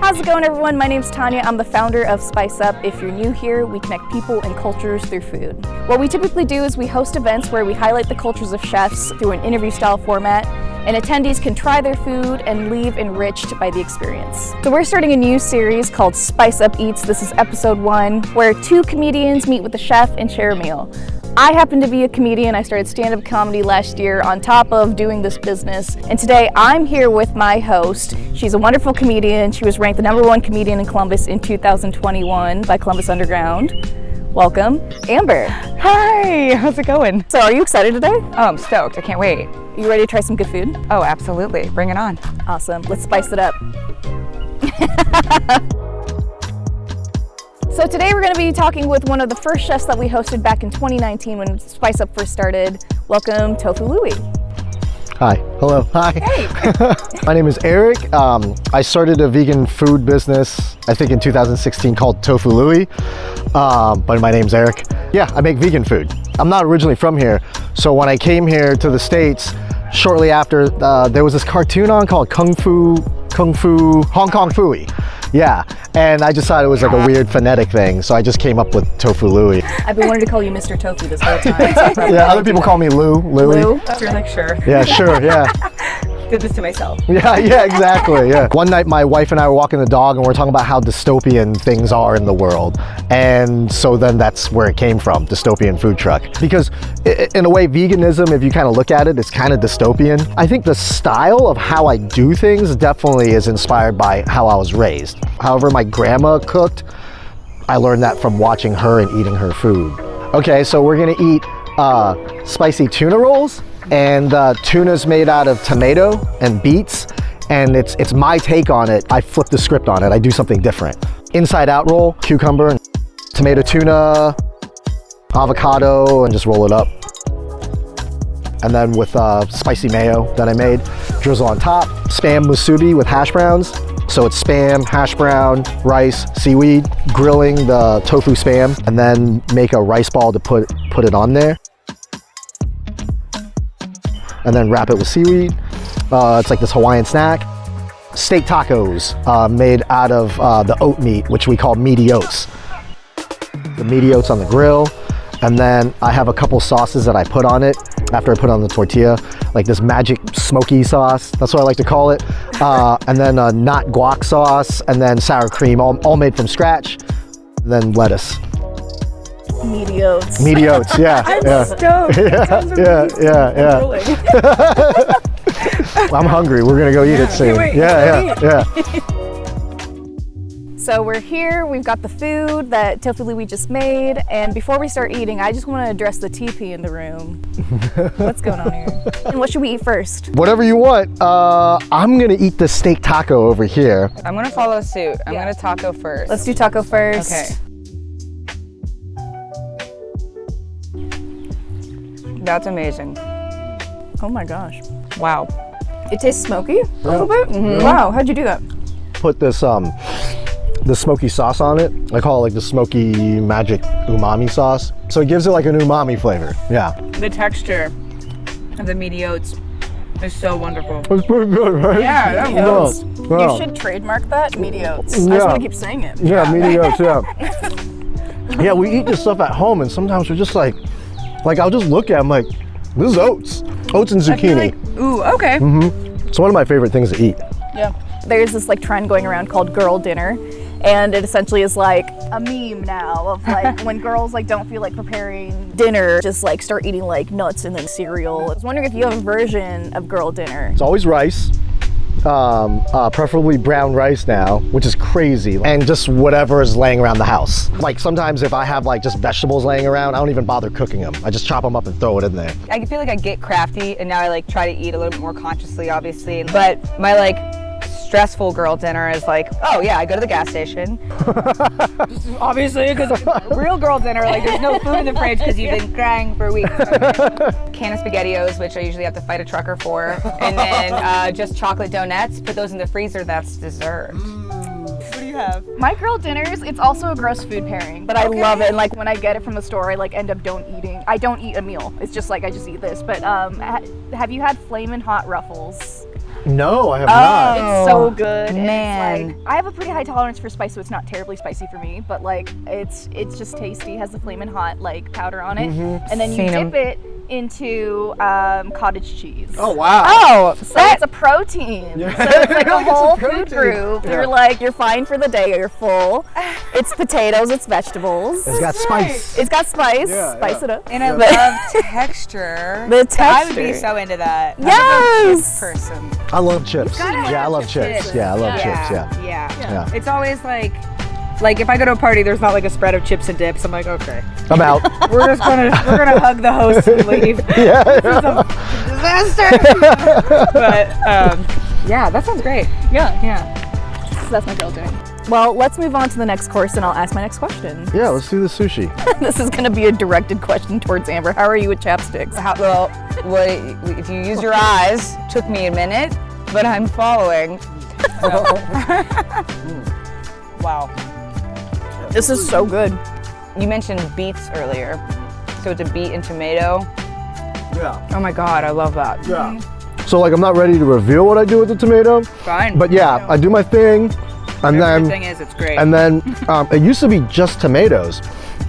How's it going, everyone? My name's Tanya. I'm the founder of Spice Up. If you're new here, we connect people and cultures through food. What we typically do is we host events where we highlight the cultures of chefs through an interview-style format, and attendees can try their food and leave enriched by the experience. So we're starting a new series called Spice Up Eats. This is episode 1, where 2 comedians meet with the chef and share a meal. I happen to be a comedian. I started stand-up comedy last year on top of doing this business. And today I'm here with my host. She's a wonderful comedian. She was ranked the #1 comedian in Columbus in 2021 by Columbus Underground. Welcome, Amber. Hi, how's it going? So are you excited today? Oh, I'm stoked. I can't wait. You ready to try some good food? Oh, absolutely. Bring it on. Awesome. Let's spice it up. So today we're going to be talking with one of the first chefs that we hosted back in 2019 when Spice Up first started. Welcome, Tofu Louie. Hi. Hello. Hi. Hey. My name is Eric. I started a vegan food business, I think in 2016, called Tofu Louie. But my name's Eric. Yeah, I make vegan food. I'm not originally from here. So when I came here to the States, shortly after, there was this cartoon on called Kung Fu, Hong Kong Phooey. Yeah, and I just thought it was like a weird phonetic thing, so I just came up with Tofu Louie. I've been wanting to call you Mr. Tofu this whole time. So yeah, other people call me Louie. Lou? You're like, sure. Yeah, sure, yeah. Did this to myself. Yeah, exactly, yeah. One night my wife and I were walking the dog and we're talking about how dystopian things are in the world. And so then that's where it came from, dystopian food truck. Because in a way, veganism, if you kind of look at it, it's kind of dystopian. I think the style of how I do things definitely is inspired by how I was raised. However my grandma cooked, I learned that from watching her and eating her food. Okay, so we're gonna eat spicy tuna rolls. And tuna's made out of tomato and beets, and it's my take on it. I flip the script on it. I do something different. Inside out roll, cucumber, tomato tuna, avocado, and just roll it up. And then with spicy mayo that I made, drizzle on top. Spam musubi with hash browns. So it's spam, hash brown, rice, seaweed, grilling the tofu spam, and then make a rice ball to put it on there. And then wrap it with seaweed. It's like this Hawaiian snack. Steak tacos made out of the oat meat, which we call meaty oats. The meaty oats on the grill. And then I have a couple sauces that I put on it after I put on the tortilla, like this magic smoky sauce. That's what I like to call it. And then not guac sauce, and then sour cream, all made from scratch. And then lettuce. Meaty oats. Meaty oats, yeah. I'm stoked. Yeah. I'm hungry. We're gonna go eat it soon. Yeah. So we're here, we've got the food that Tofu Louie just made, and before we start eating, I just want to address the TP in the room. What's going on here? And what should we eat first? Whatever you want. I'm gonna eat the steak taco over here. I'm gonna follow suit. I'm gonna taco first. Let's do taco first. Okay. That's amazing. Oh my gosh. Wow. It tastes smoky a little bit? Mm-hmm. Wow, how'd you do that? Put this the smoky sauce on it. I call it like the smoky magic umami sauce. So it gives it like an umami flavor. Yeah. The texture of the meaty oats is so wonderful. It's pretty good, right? Yeah, that Meaty was. oats. Yeah. You should trademark that, meaty oats. I Yeah. just want to keep saying it. Yeah, meaty oats, yeah. Yeah, we eat this stuff at home and sometimes we're just like I'll just look at it, I'm like, this is oats. Oats and zucchini. Ooh, okay. It's one of my favorite things to eat. Yeah. There's this like trend going around called girl dinner, and it essentially is like a meme now of like when girls like don't feel like preparing dinner, just like start eating like nuts and then cereal. I was wondering if you have a version of girl dinner. It's always rice, preferably brown rice now, which is crazy, and just whatever is laying around the house. Like sometimes if I have like just vegetables laying around, I don't even bother cooking them. I just chop them up and throw it in there. I feel like I get crafty, and now I like try to eat a little bit more consciously, obviously. But my like stressful girl dinner is like, oh yeah, I go to the gas station. Obviously, because real girl dinner, like there's no food in the fridge because you've been crying for weeks. Can of SpaghettiOs, which I usually have to fight a trucker for, and then just chocolate donuts. Put those in the freezer. That's dessert. What do you have? My girl dinners, it's also a gross food pairing, but I love it. And like when I get it from the store, I like end up I don't eat a meal. It's just like I just eat this. But have you had Flamin' Hot Ruffles? No, I have not. It's so good. and man. it's like, I have a pretty high tolerance for spice, so it's not terribly spicy for me. But like, it's just tasty. Has the flamin' hot like powder on it, and then you Seen 'em. dip it into cottage cheese. Oh wow. Oh, So it's a protein. So it's like a whole food group. You're fine for the day. You're full. It's potatoes. It's vegetables. It's got spice. It's got spice. Yeah, Spice it up. and I love texture. The I would be texture. so into that. Yes. I'm a chip person. I love chips. gotta have Yeah, I love the chips. chips. Yeah, I love chips. Yeah. Yeah. It's always like if I go to a party, there's not like a spread of chips and dips. I'm like, okay, I'm out. we're gonna hug the host and leave. Disaster. But yeah, that sounds great. Yeah. So that's my girl doing. Well, let's move on to the next course, and I'll ask my next question. Yeah, let's do the sushi. This is going to be a directed question towards Amber. How are you with chapsticks? Well, if you use your eyes, took me a minute, but I'm following. Wow. This is so good. You mentioned beets earlier, so it's a beet and tomato. Yeah. Oh my God, I love that. Yeah. So like, I'm not ready to reveal what I do with the tomato, Fine. but yeah, I do my thing, and the then thing is, it's great. and then it used to be just tomatoes,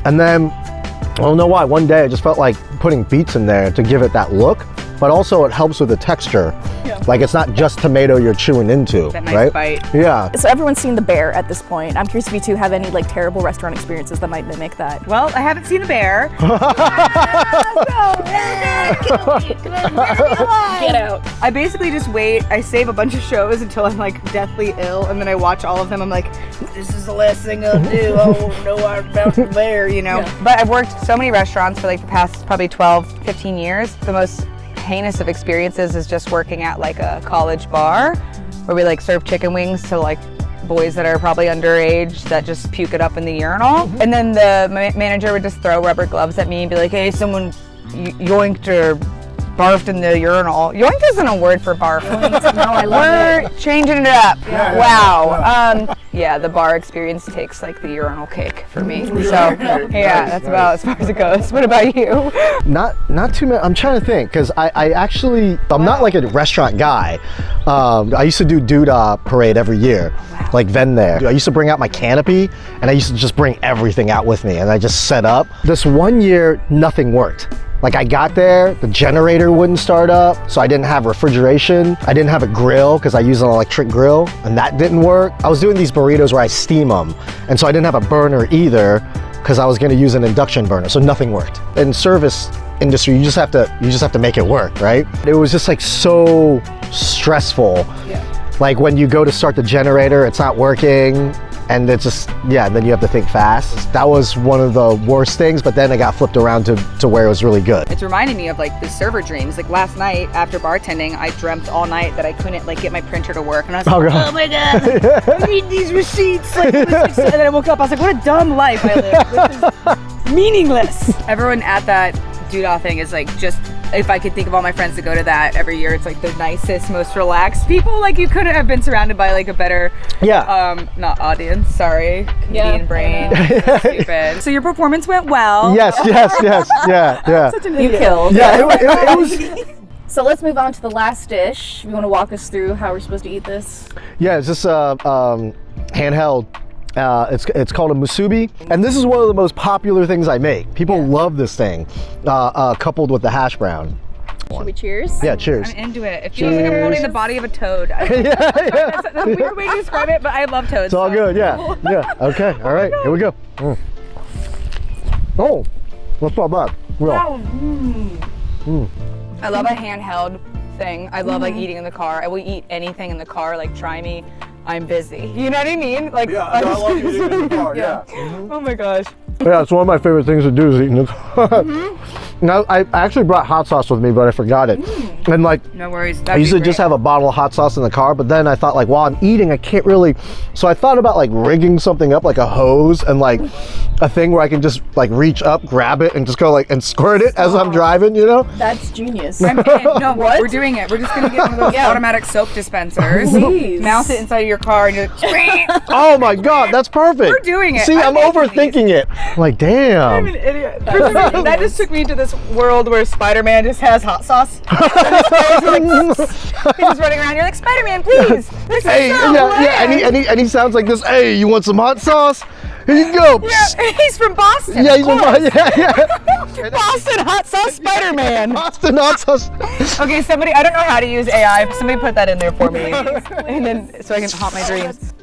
and then I don't know why. One day I just felt like putting beets in there to give it that look, but also it helps with the texture. Yeah. Like it's not just tomato you're chewing into, that nice right? bite. Yeah. So everyone's seen The Bear at this point. I'm curious if you two have any like terrible restaurant experiences that might mimic that. Well, I haven't seen a bear. Get out. I basically just wait. I save a bunch of shows until I'm like deathly ill, and then I watch all of them. I'm like, this is the last thing I'll do. Oh no, I'm about the bear, you know. But I've worked so many restaurants for like the past probably 12, 15 years. The most heinous of experiences is just working at like a college bar where we like serve chicken wings to like boys that are probably underage that just puke it up in the urinal. And then the manager would just throw rubber gloves at me and be like, hey, someone yoinked or barfed in the urinal. Yoinked isn't a word for barf. No, I love We're changing it up. Wow. Yeah, the bar experience takes like the urinal cake for me. So yeah, that's about as far as it goes. What about you? Not too many. I'm trying to think because I'm not like a restaurant guy. I used to do Doodah Parade every year, like Ven there. I used to bring out my canopy and I used to just bring everything out with me and I just set up. This one year, nothing worked. Like I got there, the generator wouldn't start up, so I didn't have refrigeration. I didn't have a grill because I use an electric grill and that didn't work. I was doing these burritos where I steam them, and so I didn't have a burner either because I was gonna use an induction burner, so nothing worked. In service industry, you just have to make it work, right? It was just like so stressful. Yeah. Like when you go to start the generator, it's not working. And it's just, yeah, then you have to think fast. That was one of the worst things, but then it got flipped around to where it was really good. It's reminding me of like the server dreams. Like last night after bartending, I dreamt all night that I couldn't like get my printer to work. And I was like, God. oh my God, I need these receipts. Like, and then I woke up, I was like, what a dumb life I live. This is meaningless. Everyone at that Doodah thing is like just, if I could think of all my friends that go to that every year, it's like the nicest, most relaxed people. Like you couldn't have been surrounded by like a better, not audience, sorry, Canadian brain, stupid. So your performance went well. Yes, yeah. You killed. Yeah, it was. So let's move on to the last dish. You want to walk us through how we're supposed to eat this? Yeah, it's just handheld. It's called a Musubi, and this is one of the most popular things I make. People love this thing, coupled with the hash brown. Should we cheers? Yeah, cheers. I'm into it. It feels like I'm holding the body of a toad. That's a weird way to describe it, but I love toads. It's all good, yeah. Okay, all right, here we go. Oh, that's not bad. Wow. I love a handheld thing. I love like eating in the car. I will eat anything in the car. Like try me, I'm busy. You know what I mean? Like I love eating in the car. Yeah. Oh my gosh. Yeah, it's one of my favorite things to do is eat in the car. Now, I actually brought hot sauce with me, but I forgot it. And like, No worries. I used to just have a bottle of hot sauce in the car, but then I thought like, while I'm eating, I can't really. So I thought about like rigging something up like a hose and like a thing where I can just like reach up, grab it, and just go like and squirt it as I'm driving, you know? That's genius. I'm in. No, we're doing it. We're just gonna get one of those automatic soap dispensers. Please. Mount it inside of your car and you're like, Oh my God, that's perfect. We're doing it. See, I'm making overthinking it. I'm like, damn. I'm an idiot. That just took me to this this world where Spider-Man just has hot sauce? He's just running around. You're like, Spider-Man, please. This Hey, is so yeah, and he sounds like this. Hey, you want some hot sauce? Here you go. Yeah, he's from Boston. Yeah, he's from Boston. Yeah. Boston hot sauce Spider-Man. Boston hot sauce. Okay, somebody, I don't know how to use AI. Somebody put that in there for me. And then, so I can haunt my dreams.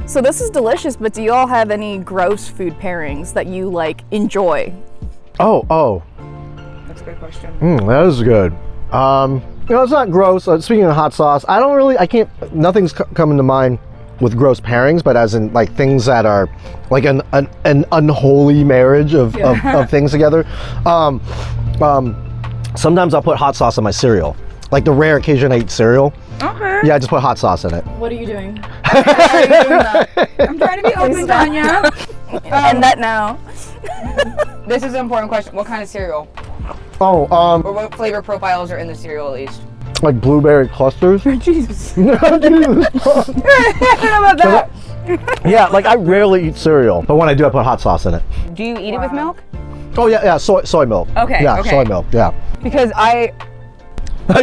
So this is delicious, but do you all have any gross food pairings that you like enjoy? Oh. That's a good question. That is good. It's not gross. Speaking of hot sauce, nothing's coming to mind with gross pairings, but as in like things that are like an unholy marriage of things together. Sometimes I'll put hot sauce on my cereal. Like the rare occasion I eat cereal. Okay. Yeah, I just put hot sauce in it. What are you doing? I'm trying to be open, Tanya. End that now. This is an important question. What kind of cereal? Or what flavor profiles are in the cereal at least? like blueberry clusters. Jesus. I don't know about that. Yeah, like I rarely eat cereal, but when I do, I put hot sauce in it. Do you eat it with milk? Oh yeah, soy milk. Okay, Yeah, okay. soy milk. Yeah. Because I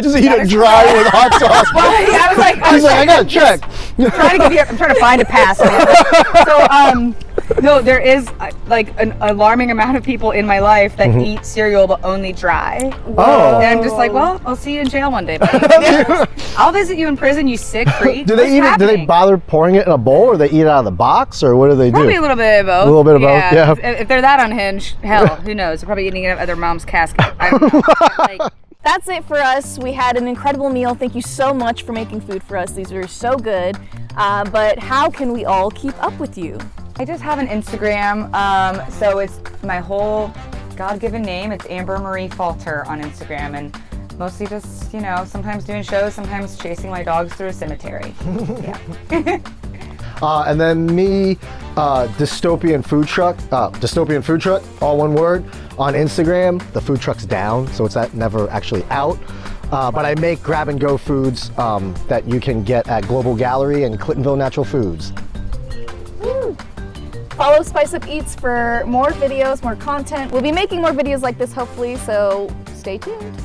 just eat it dry with hot sauce. I was like, I gotta check. I'm trying to find a pass. So, no, there is like an alarming amount of people in my life that eat cereal but only dry. Oh. And I'm just like, well, I'll see you in jail one day. I'll visit you in prison, you sick freak. Do they eat it? Do they bother pouring it in a bowl, or they eat it out of the box, or what do they do? Probably a little bit of both. A little bit of both, yeah. If they're that unhinged, hell, who knows? They're probably eating it out of their mom's casket. I don't know. Like, That's it for us. We had an incredible meal. Thank you so much for making food for us. These were so good. But how can we all keep up with you? I just have an Instagram, so it's my whole God-given name. It's Amber Marie Falter on Instagram, and mostly just, sometimes doing shows, sometimes chasing my dogs through a cemetery. Yeah. And then me, Dystopian Food Truck, all one word, on Instagram. The food truck's down, so it's never actually out. But I make grab-and-go foods that you can get at Global Gallery and Clintonville Natural Foods. Woo. Follow Spice Up Eats for more videos, more content. We'll be making more videos like this hopefully, so stay tuned.